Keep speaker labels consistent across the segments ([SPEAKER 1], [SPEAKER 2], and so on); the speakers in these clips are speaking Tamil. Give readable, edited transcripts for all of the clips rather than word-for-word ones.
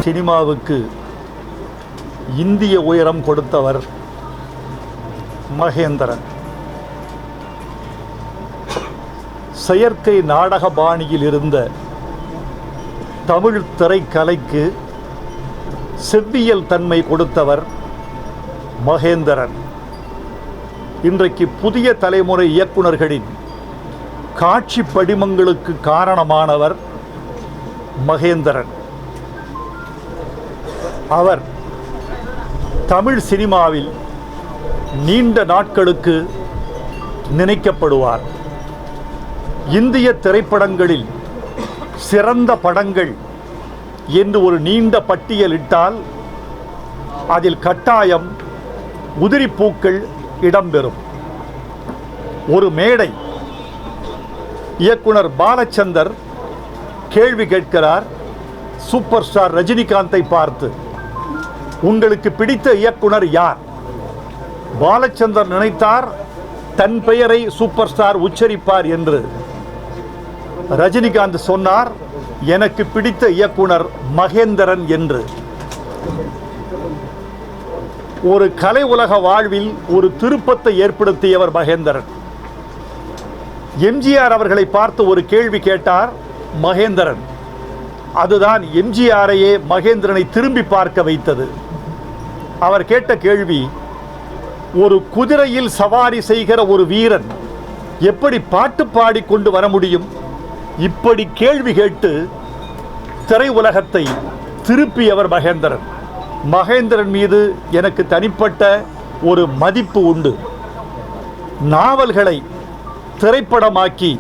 [SPEAKER 1] சினிமாவுக்கு இந்திய உயரம் கொடுத்தவர் மகேந்திரன். செயற்கை நாடக பாணியில் இருந்த தமிழ் திரைக்கலைக்கு செவ்வியல் தன்மை கொடுத்தவர் மகேந்திரன். இன்றைக்கு புதிய தலைமுறை இயக்குனர்களின் காட்சி படிமங்களுக்கு காரணமானவர் மகேந்திரன். அவர் தமிழ் சினிமாவில் நீண்ட நாட்களுக்கு நினைக்கப்படுவார். இந்திய திரைப்படங்களில் சிறந்த படங்கள் என்று ஒரு நீண்ட பட்டியலிட்டால் அதில் கட்டாயம் உதிரிப்பூக்கள் இடம்பெறும். ஒரு மேடை இயக்குனர் பாலச்சந்தர் கேள்வி கேட்கிறார் சூப்பர் ஸ்டார் ரஜினிகாந்தை பார்த்து, உங்களுக்கு பிடித்த இயக்குனர் யார்? பாலச்சந்தர் நினைத்தார் தன் பெயரை சூப்பர் ஸ்டார் உச்சரிப்பார் என்று. ரஜினிகாந்த் சொன்னார், எனக்கு பிடித்த இயக்குனர் மகேந்திரன் என்று. ஒரு கலை உலக வாழ்வில் ஒரு திருப்பத்தை ஏற்படுத்தியவர் மகேந்திரன். எம்ஜிஆர் அவர்களை பார்த்து ஒரு கேள்வி கேட்டார் மகேந்திரன். அதுதான் எம்ஜிஆரையே மகேந்திரனை திரும்பி பார்க்க வைத்தது. அவர் கேட்ட கேள்வி, ஒரு குதிரையில் சவாரி செய்கிற ஒரு வீரன் எப்படி பாட்டு பாடிக்கொண்டு வர முடியும்? இப்படி கேள்வி கேட்டு திரை உலகத்தை திருப்பியவர் மகேந்திரன். மகேந்திரன் மீது எனக்கு தனிப்பட்ட ஒரு மதிப்பு உண்டு. நாவல்களை திரைப்படமாக்கி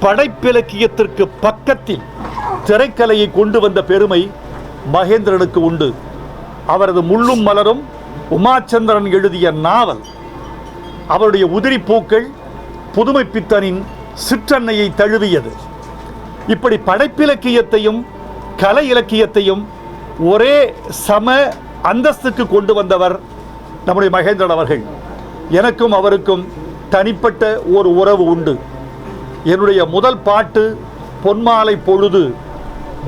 [SPEAKER 1] படைப்பிலக்கியத்திற்கு பக்கத்தில் திரைக்கலையை கொண்டு வந்த பெருமை மகேந்திரனுக்கு உண்டு. அவரது முள்ளும் மலரும் உமாச்சந்திரன் எழுதிய நாவல், அவருடைய உதிரிப்பூக்கள் புதுமைப்பித்தனின் சிற்றன்னையை தழுவியது. இப்படி படைப்பிலக்கியத்தையும் கலை இலக்கியத்தையும் ஒரே சம அந்தஸ்துக்கு கொண்டு வந்தவர் நம்முடைய மகேந்திரன் அவர்கள். எனக்கும் அவருக்கும் தனிப்பட்ட ஒரு உறவு உண்டு. என்னுடைய முதல் பாட்டு பொன்மாலை பொழுது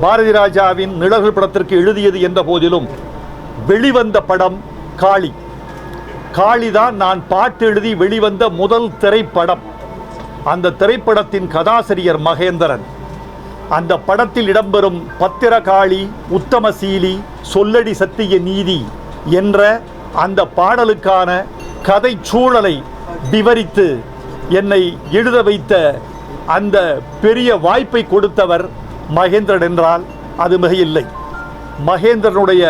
[SPEAKER 1] பாரதி ராஜாவின் நிழல்கள் படத்திற்கு எழுதியது என்ற போதிலும் வெளிவந்த படம் காளி. காளிதான் நான் பாட்டு எழுதி வெளிவந்த முதல் திரைப்படம். அந்த திரைப்படத்தின் கதாசிரியர் மகேந்திரன். அந்த படத்தில் இடம்பெறும் பத்திரகாளி, உத்தமசீலி, சொல்லடி சத்திய நீதி என்ற அந்த பாடலுக்கான கதை சூழலை விவரித்து என்னை எழுத வைத்த அந்த பெரிய வாய்ப்பை கொடுத்தவர் மகேந்திரன் என்றால் அது மிகையில்லை. மகேந்திரனுடைய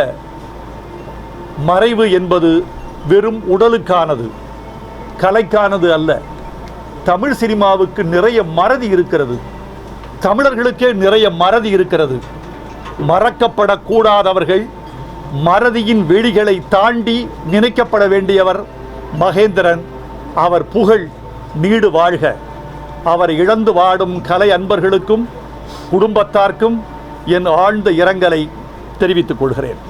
[SPEAKER 1] மறைவு என்பது வெறும் உடலுக்கானது, கலைக்கானது அல்ல. தமிழ் சினிமாவுக்கு நிறைய மறதி இருக்கிறது. தமிழர்களுக்கே நிறைய மறதி இருக்கிறது. மறக்கப்படக்கூடாதவர்கள், மறதியின் வெளிகளை தாண்டி நினைக்கப்பட வேண்டியவர் மகேந்திரன். அவர் புகழ் நீடு வாழ்க. அவர் இழந்து வாடும் கலை அன்பர்களுக்கும் குடும்பத்தார்க்கும் என் ஆழ்ந்த இரங்கலை தெரிவித்துக் கொள்கிறேன்.